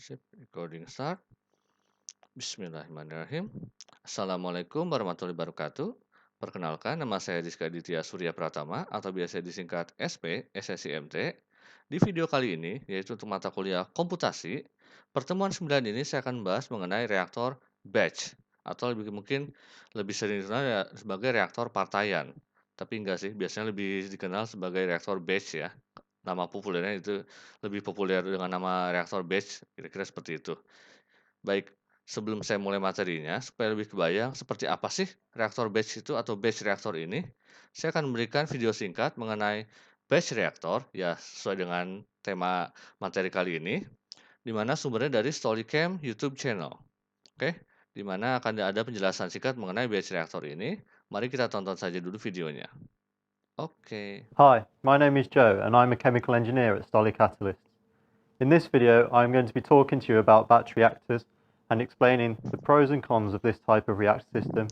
Sip, recording start. Bismillahirrahmanirrahim. Assalamualaikum warahmatullahi wabarakatuh. Perkenalkan, nama saya Rizka Aditya Surya Pratama atau biasa disingkat SP, SSIMT. Di video kali ini, yaitu untuk mata kuliah komputasi, pertemuan 9 ini saya akan membahas mengenai reaktor batch atau mungkin lebih sering dikenal ya sebagai reaktor partaian. Tapi enggak sih, biasanya lebih dikenal sebagai reaktor batch ya. Nama populernya itu lebih populer dengan nama reaktor batch, kira-kira seperti itu. Baik, sebelum saya mulai materinya, supaya lebih kebayang seperti apa sih reaktor batch itu atau batch reaktor ini, saya akan memberikan video singkat mengenai batch reaktor, ya sesuai dengan tema materi kali ini, di mana sumbernya dari Storycam YouTube channel. Oke, di mana akan ada penjelasan singkat mengenai batch reaktor ini. Mari kita tonton saja dulu videonya. Oke. Hi, my name is Joe and I'm a chemical engineer at Stolle Catalysts. In this video I'm going to be talking to you about batch reactors and explaining the pros and cons of this type of reactor system.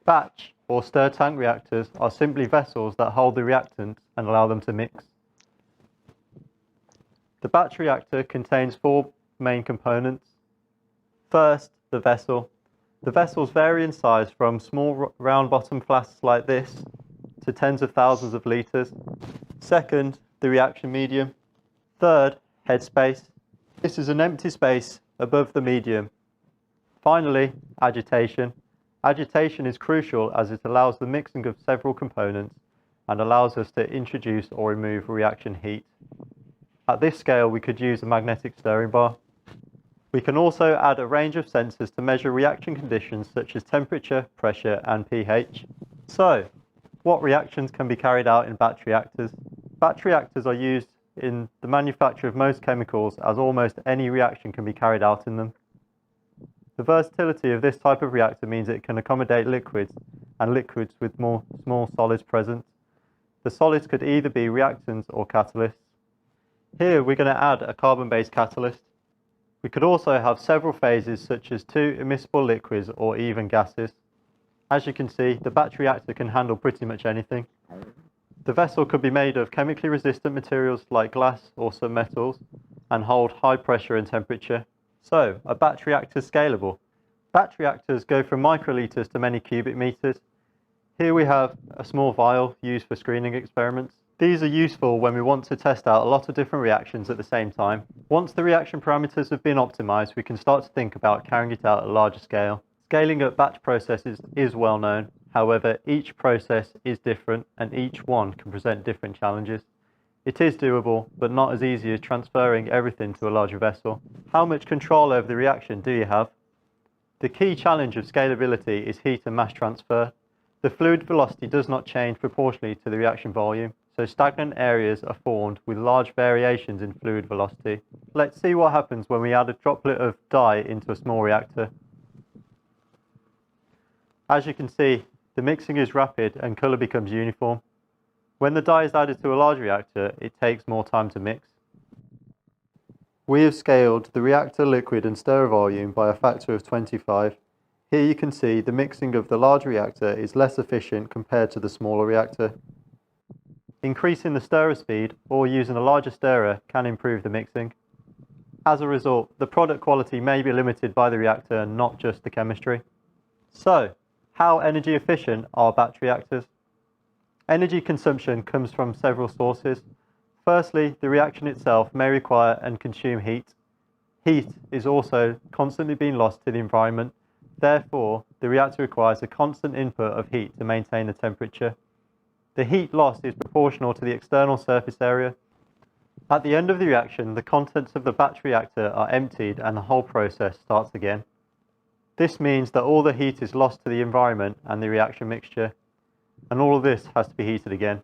Batch or stir tank reactors are simply vessels that hold the reactants and allow them to mix. The batch reactor contains four main components. First, the vessel. The vessels vary in size from small round bottom flasks like this to tens of thousands of litres. Second, the reaction medium. Third, headspace. This is an empty space above the medium. Finally, agitation. Agitation is crucial as it allows the mixing of several components and allows us to introduce or remove reaction heat. At this scale, we could use a magnetic stirring bar. We can also add a range of sensors to measure reaction conditions such as temperature, pressure and pH. So, what reactions can be carried out in batch reactors? Batch reactors are used in the manufacture of most chemicals as almost any reaction can be carried out in them. The versatility of this type of reactor means it can accommodate liquids and liquids with more small solids present. The solids could either be reactants or catalysts. Here we're going to add a carbon-based catalyst. We could also have several phases such as two immiscible liquids or even gases. As you can see, the batch reactor can handle pretty much anything. The vessel could be made of chemically resistant materials like glass or some metals and hold high pressure and temperature. So, are batch reactors scalable? Batch reactors go from microliters to many cubic meters. Here we have a small vial used for screening experiments. These are useful when we want to test out a lot of different reactions at the same time. Once the reaction parameters have been optimized, we can start to think about carrying it out at a larger scale. Scaling up batch processes is well known. However, each process is different and each one can present different challenges. It is doable, but not as easy as transferring everything to a larger vessel. How much control over the reaction do you have? The key challenge of scalability is heat and mass transfer. The fluid velocity does not change proportionally to the reaction volume, so stagnant areas are formed with large variations in fluid velocity. Let's see what happens when we add a droplet of dye into a small reactor. As you can see, the mixing is rapid and colour becomes uniform. When the dye is added to a large reactor, it takes more time to mix. We have scaled the reactor liquid and stir volume by a factor of 25. Here you can see the mixing of the large reactor is less efficient compared to the smaller reactor. Increasing the stirrer speed or using a larger stirrer can improve the mixing. As a result, the product quality may be limited by the reactor and not just the chemistry. So, how energy efficient are batch reactors? Energy consumption comes from several sources. Firstly, the reaction itself may require and consume heat. Heat is also constantly being lost to the environment. Therefore, the reactor requires a constant input of heat to maintain the temperature. The heat loss is proportional to the external surface area. At the end of the reaction, the contents of the batch reactor are emptied and the whole process starts again. This means that all the heat is lost to the environment and the reaction mixture, and all of this has to be heated again.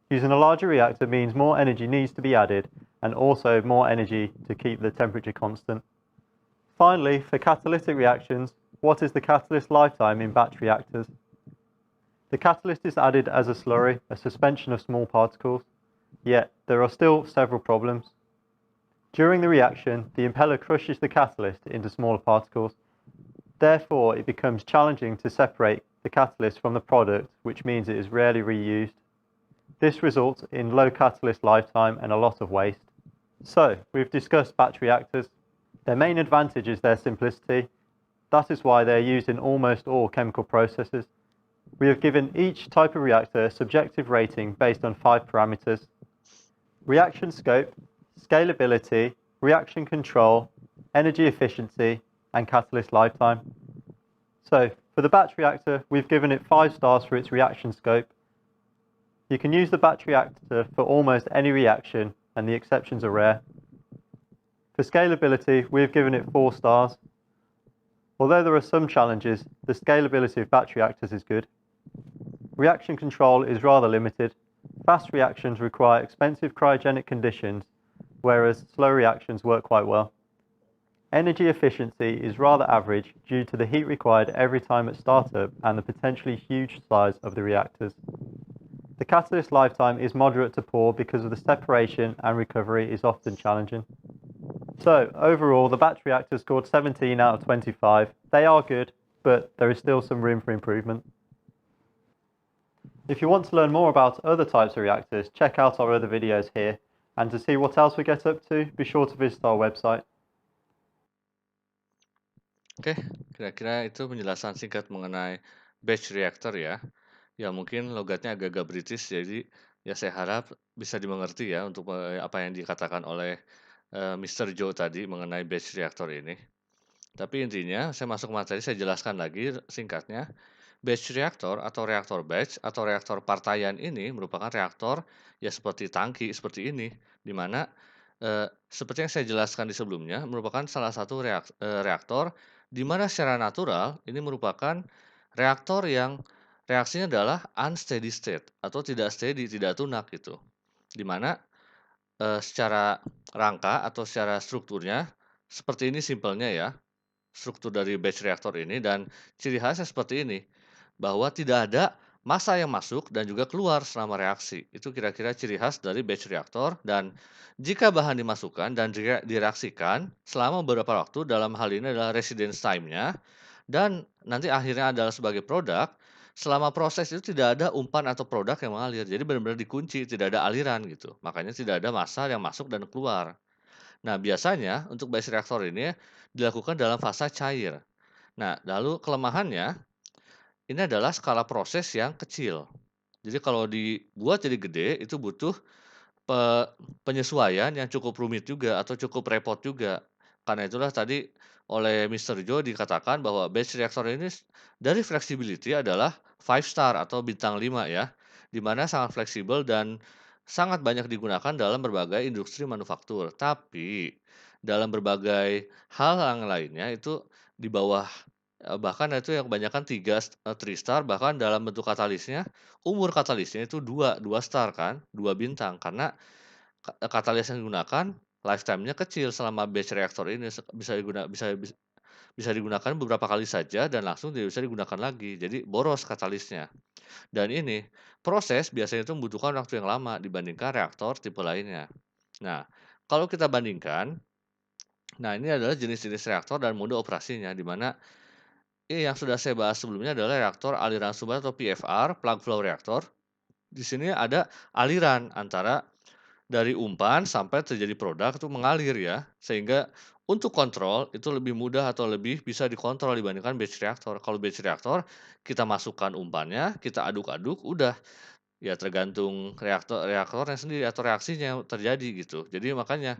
Using a larger reactor means more energy needs to be added and also more energy to keep the temperature constant. Finally, for catalytic reactions, what is the catalyst lifetime in batch reactors? The catalyst is added as a slurry, a suspension of small particles, yet there are still several problems. During the reaction, the impeller crushes the catalyst into smaller particles. Therefore, it becomes challenging to separate the catalyst from the product, which means it is rarely reused. This results in low catalyst lifetime and a lot of waste. So, we've discussed batch reactors. Their main advantage is their simplicity. That is why they're used in almost all chemical processes. We have given each type of reactor a subjective rating based on 5 parameters: reaction scope, scalability, reaction control, energy efficiency, and catalyst lifetime. So, for the batch reactor, we've given it 5 stars for its reaction scope. You can use the batch reactor for almost any reaction, and the exceptions are rare. For scalability, we have given it 4 stars. Although there are some challenges, the scalability of batch reactors is good. Reaction control is rather limited. Fast reactions require expensive cryogenic conditions, whereas slow reactions work quite well. Energy efficiency is rather average due to the heat required every time at startup and the potentially huge size of the reactors. The catalyst lifetime is moderate to poor because of the separation and recovery is often challenging. So, overall, the batch reactors scored 17 out of 25. They are good, but there is still some room for improvement. If you want to learn more about other types of reactors, check out our other videos here. And to see what else we get up to, be sure to visit our website. Oke, kira-kira itu penjelasan singkat mengenai batch reactor ya. Ya mungkin logatnya agak-agak British, jadi ya saya harap bisa dimengerti ya untuk apa yang dikatakan oleh Mr. Joe tadi mengenai batch reactor ini. Tapi intinya, saya masuk materi, saya jelaskan lagi singkatnya. Batch reactor atau reaktor batch atau reaktor partaian ini merupakan reaktor ya seperti tangki seperti ini, di mana seperti yang saya jelaskan di sebelumnya, merupakan salah satu reaktor di mana secara natural ini merupakan reaktor yang reaksinya adalah unsteady state atau tidak steady, tidak tunak gitu. Di mana secara rangka atau secara strukturnya seperti ini simpelnya ya, struktur dari batch reaktor ini dan ciri khasnya seperti ini, bahwa tidak ada massa yang masuk dan juga keluar selama reaksi. Itu kira-kira ciri khas dari batch reaktor dan jika bahan dimasukkan dan jika direaksikan selama beberapa waktu, dalam hal ini adalah residence time-nya dan nanti akhirnya adalah sebagai produk, selama proses itu tidak ada umpan atau produk yang mengalir. Jadi benar-benar dikunci, tidak ada aliran gitu. Makanya tidak ada massa yang masuk dan keluar. Nah, biasanya untuk batch reaktor ini dilakukan dalam fase cair. Nah, lalu kelemahannya ini adalah skala proses yang kecil. Jadi kalau dibuat jadi gede itu butuh pe penyesuaian yang cukup rumit juga atau cukup repot juga. Karena itulah tadi oleh Mister Joe dikatakan bahwa batch reactor ini dari flexibility adalah 5 star atau bintang 5 ya, di mana sangat fleksibel dan sangat banyak digunakan dalam berbagai industri manufaktur. Tapi dalam berbagai hal yang lainnya itu di bawah, bahkan itu yang kebanyakan 3 star bahkan dalam bentuk katalisnya, umur katalisnya itu 2 star kan, 2 bintang karena katalis yang digunakan lifetime-nya kecil selama batch reaktor ini bisa digunakan beberapa kali saja dan langsung tidak bisa digunakan lagi. Jadi boros katalisnya. Dan ini proses biasanya itu membutuhkan waktu yang lama dibandingkan reaktor tipe lainnya. Nah, kalau kita bandingkan, nah ini adalah jenis-jenis reaktor dan mode operasinya di mana yang sudah saya bahas sebelumnya adalah reaktor aliran sumber atau PFR, plug flow reactor. Di sini ada aliran antara dari umpan sampai terjadi produk itu mengalir ya, sehingga untuk kontrol itu lebih mudah atau lebih bisa dikontrol dibandingkan batch reaktor. Kalau batch reaktor, kita masukkan umpannya, kita aduk-aduk, udah ya tergantung reaktornya sendiri atau reaksinya yang terjadi gitu. Jadi makanya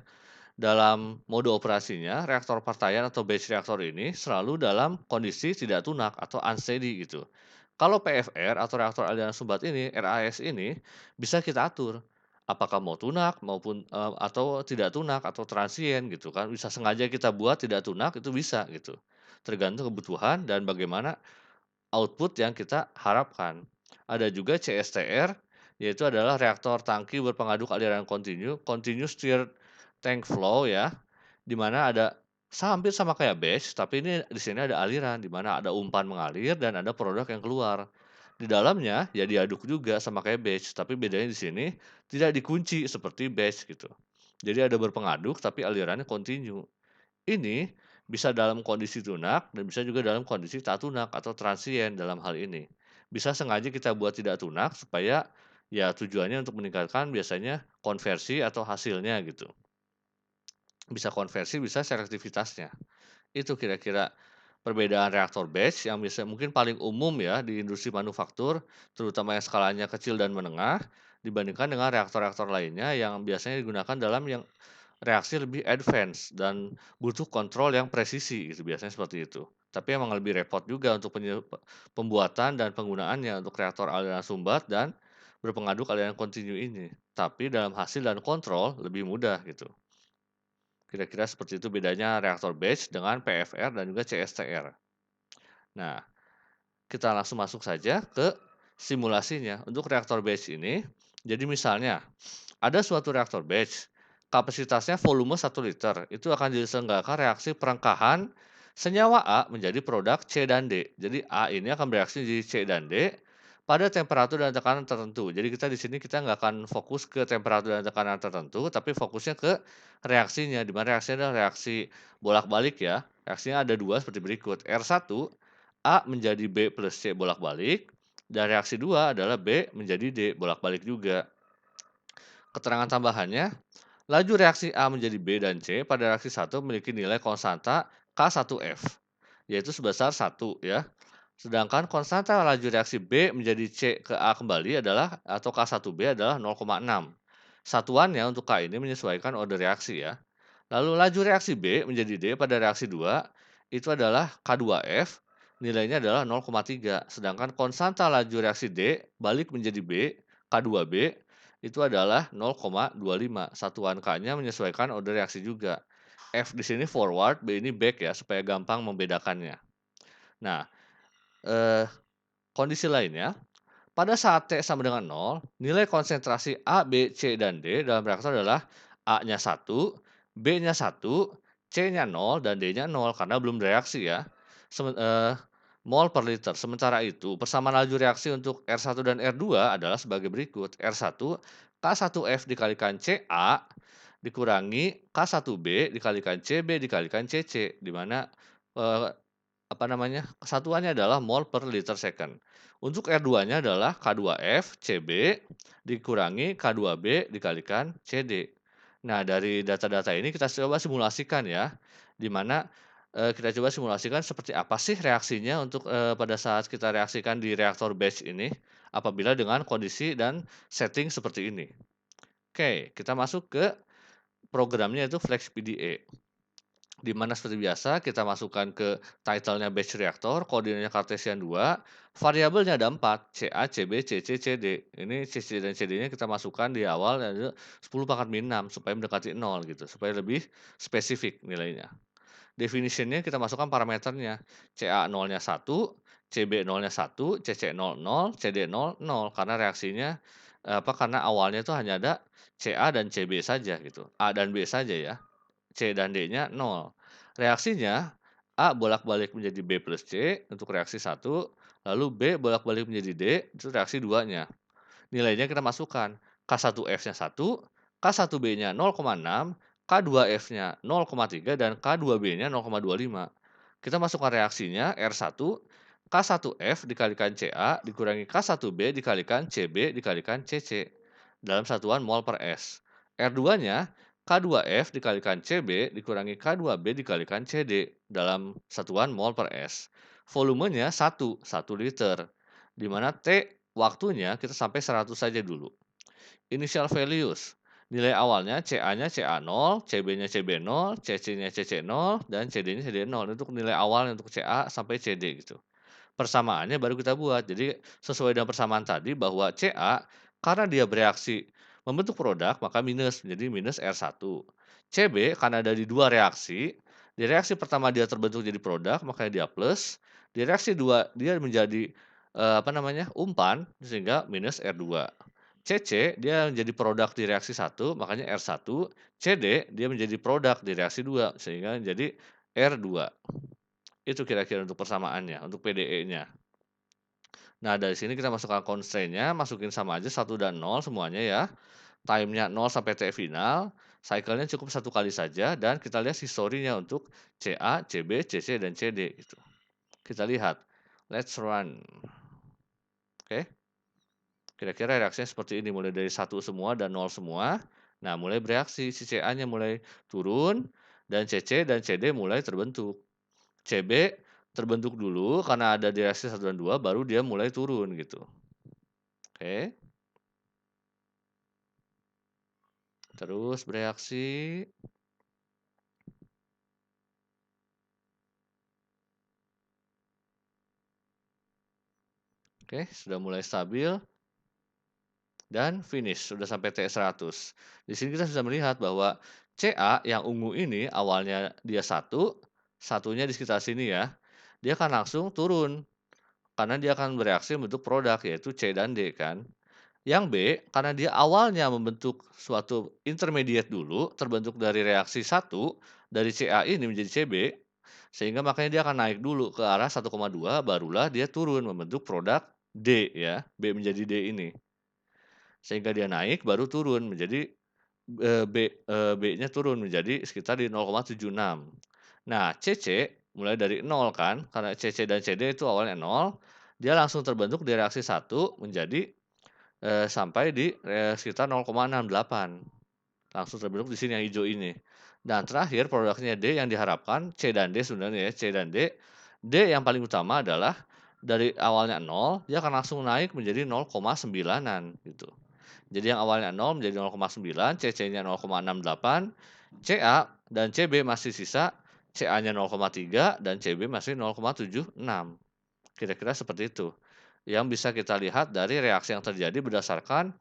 dalam mode operasinya, reaktor partaian atau batch reaktor ini selalu dalam kondisi tidak tunak atau unsteady gitu. Kalau PFR atau reaktor aliran sumbat ini, RAS ini, bisa kita atur. Apakah mau tunak maupun atau tidak tunak atau transien gitu kan. Bisa sengaja kita buat tidak tunak itu bisa gitu. Tergantung kebutuhan dan bagaimana output yang kita harapkan. Ada juga CSTR, yaitu adalah reaktor tangki berpengaduk aliran kontinu, continuous stirred tank flow ya, di mana ada hampir sama kayak batch, tapi ini di sini ada aliran, di mana ada umpan mengalir dan ada produk yang keluar. Di dalamnya ya diaduk juga sama kayak batch, tapi bedanya di sini tidak dikunci seperti batch gitu. Jadi ada berpengaduk tapi alirannya kontinu. Ini bisa dalam kondisi tunak dan bisa juga dalam kondisi tak tunak atau transien dalam hal ini. Bisa sengaja kita buat tidak tunak supaya ya tujuannya untuk meningkatkan biasanya konversi atau hasilnya gitu. bisa konversi, bisa selektivitasnya. Itu kira-kira perbedaan reaktor batch yang bisa mungkin paling umum ya di industri manufaktur, terutama yang skalanya kecil dan menengah, dibandingkan dengan reaktor-reaktor lainnya yang biasanya digunakan dalam yang reaksi lebih advance dan butuh kontrol yang presisi gitu, biasanya seperti itu. Tapi emang lebih repot juga untuk pembuatan dan penggunaannya untuk reaktor aliran sumbat dan berpengaduk aliran kontinu ini. Tapi dalam hasil dan kontrol lebih mudah gitu. Kira-kira seperti itu bedanya reaktor batch dengan PFR dan juga CSTR. Nah, kita langsung masuk saja ke simulasinya. Untuk reaktor batch ini, jadi misalnya ada suatu reaktor batch, kapasitasnya volume 1 liter, itu akan diselenggarakan reaksi perengkahan senyawa A menjadi produk C dan D. Jadi A ini akan bereaksi jadi C dan D pada temperatur dan tekanan tertentu. Jadi kita di sini kita nggak akan fokus ke temperatur dan tekanan tertentu, tapi fokusnya ke reaksinya, di mana reaksinya adalah reaksi bolak-balik ya. Reaksinya ada dua seperti berikut. R1 A menjadi B plus C bolak-balik, dan reaksi 2 adalah B menjadi D bolak-balik juga. Keterangan tambahannya, laju reaksi A menjadi B dan C pada reaksi 1 memiliki nilai konstanta K1F, yaitu sebesar 1 ya. Sedangkan konstanta laju reaksi B menjadi C ke A kembali adalah atau K1B adalah 0,6. Satuannya untuk K ini menyesuaikan order reaksi ya. Lalu laju reaksi B menjadi D pada reaksi 2 itu adalah K2F, nilainya adalah 0,3. Sedangkan konstanta laju reaksi D balik menjadi B, K2B itu adalah 0,25. Satuan K-nya menyesuaikan order reaksi juga. F di sini forward, B ini back ya supaya gampang membedakannya. Nah, eh, kondisi lainnya, pada saat T sama dengan 0, nilai konsentrasi A, B, C, dan D dalam reaktor adalah A-nya 1, B-nya 1, C-nya 0, dan D-nya 0 karena belum bereaksi ya. Mol per liter. Sementara itu, persamaan laju reaksi untuk R1 dan R2 adalah sebagai berikut. R1 K1F dikalikan Ca dikurangi K1B dikalikan CB dikalikan CC, di mana eh, kesatuannya adalah mol per liter second. Untuk R2-nya adalah K2F CB dikurangi K2B dikalikan CD. Nah, dari data-data ini kita coba simulasikan ya, di mana kita coba simulasikan seperti apa sih reaksinya untuk pada saat kita reaksikan di reaktor batch ini apabila dengan kondisi dan setting seperti ini. Oke, kita masuk ke programnya itu FlexPDA. Di mana seperti biasa kita masukkan ke title-nya batch reactor, koordinatnya Cartesian 2, variabelnya ada 4, CA, CB, CC, CD. Ini CC dan CD-nya kita masukkan di awal yaitu 10 pangkat min 6 supaya mendekati 0 gitu, supaya lebih spesifik nilainya. Definition-nya kita masukkan parameternya, CA 0-nya 1, CB 0-nya 1, CC 0, 0, CD 0, 0 karena reaksinya karena awalnya itu hanya ada CA dan CB saja gitu, A dan B saja ya. C dan D-nya 0. Reaksinya, A bolak-balik menjadi B plus C untuk reaksi 1, lalu B bolak-balik menjadi D itu reaksi 2-nya. Nilainya kita masukkan, K1F-nya 1, K1B-nya 0,6, K2F-nya 0,3, dan K2B-nya 0,25. Kita masukkan reaksinya R1, K1F dikalikan Ca dikurangi K1B dikalikan CB dikalikan CC dalam satuan mol per S. R2-nya K2F dikalikan CB dikurangi K2B dikalikan CD dalam satuan mol per S. Volumenya 1 liter, di mana T waktunya kita sampai 100 saja dulu. Initial values, nilai awalnya CA-nya CA0, CB-nya CB0, CC-nya CC0, dan CD-nya CD0. Untuk nilai awalnya untuk CA sampai CD gitu. Persamaannya baru kita buat. Jadi sesuai dengan persamaan tadi bahwa Ca karena dia bereaksi membentuk produk maka minus, jadi minus R1. Cb karena ada di dua reaksi, di reaksi pertama dia terbentuk jadi produk makanya dia plus, di reaksi 2 dia menjadi umpan sehingga minus R2. Cc dia menjadi produk di reaksi 1 makanya R1, Cd dia menjadi produk di reaksi 2 sehingga menjadi R2. Itu kira-kira untuk persamaannya, untuk PDE-nya. Nah, dari sini kita masukkan constraint-nya, masukin sama aja 1 dan 0 semuanya ya. Time-nya 0 sampai T final, cycle-nya cukup 1 kali saja, dan kita lihat history-nya untuk CA, CB, CC, dan CD gitu. Kita lihat. Let's run. Oke. Kira-kira reaksinya seperti ini, mulai dari 1 semua dan 0 semua. Nah, mulai bereaksi, si Ca-nya mulai turun, dan Cc dan Cd mulai terbentuk. Cb terbentuk dulu karena ada di reaksi 1 dan 2, baru dia mulai turun gitu. Oke, terus bereaksi. Oke, sudah mulai stabil dan finish, sudah sampai T100. Di sini kita sudah melihat bahwa Ca yang ungu ini awalnya dia satu, satunya di sekitar sini ya, dia akan langsung turun karena dia akan bereaksi membentuk produk yaitu C dan D kan. Yang B, karena dia awalnya membentuk suatu intermediate dulu, terbentuk dari reaksi satu dari Ca ini menjadi Cb, sehingga makanya dia akan naik dulu ke arah 1,2, barulah dia turun membentuk produk D ya, B menjadi D ini. Sehingga dia naik baru turun menjadi, B-nya turun menjadi sekitar di 0,76. Nah, Cc mulai dari 0 kan, karena Cc dan Cd itu awalnya 0, dia langsung terbentuk di reaksi satu menjadi sampai di, sekitar 0,68, langsung terbentuk di sini yang hijau ini. Dan terakhir produknya D yang diharapkan, C dan D sebenarnya ya, C dan D. D yang paling utama adalah dari awalnya 0, dia akan langsung naik menjadi 0,9-an gitu. Jadi yang awalnya 0 menjadi 0,9, Cc-nya 0,68, Ca dan Cb masih sisa, Ca-nya 0,3 dan Cb masih 0,76. Kira-kira seperti itu, yang bisa kita lihat dari reaksi yang terjadi berdasarkan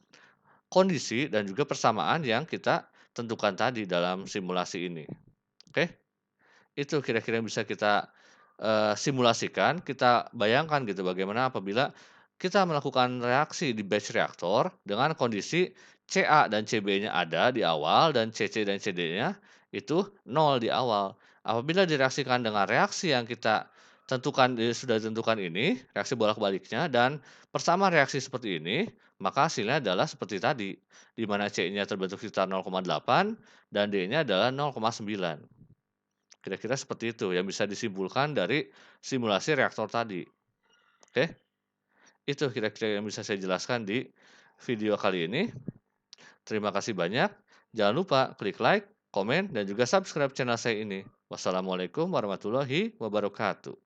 kondisi dan juga persamaan yang kita tentukan tadi dalam simulasi ini. Oke, itu kira-kira yang bisa kita, simulasikan, kita bayangkan gitu bagaimana apabila kita melakukan reaksi di batch reaktor dengan kondisi Ca dan Cb-nya ada di awal dan Cc dan Cd-nya itu nol di awal. Apabila direaksikan dengan reaksi yang kita tentukan, sudah ditentukan ini, reaksi bolak-baliknya dan persamaan reaksi seperti ini, maka hasilnya adalah seperti tadi, di mana C-nya terbentuk sekitar 0,8 dan D-nya adalah 0,9. Kira-kira seperti itu yang bisa disimpulkan dari simulasi reaktor tadi. Oke, itu kira-kira yang bisa saya jelaskan di video kali ini. Terima kasih banyak. Jangan lupa klik like, komen, dan juga subscribe channel saya ini. Wassalamualaikum warahmatullahi wabarakatuh.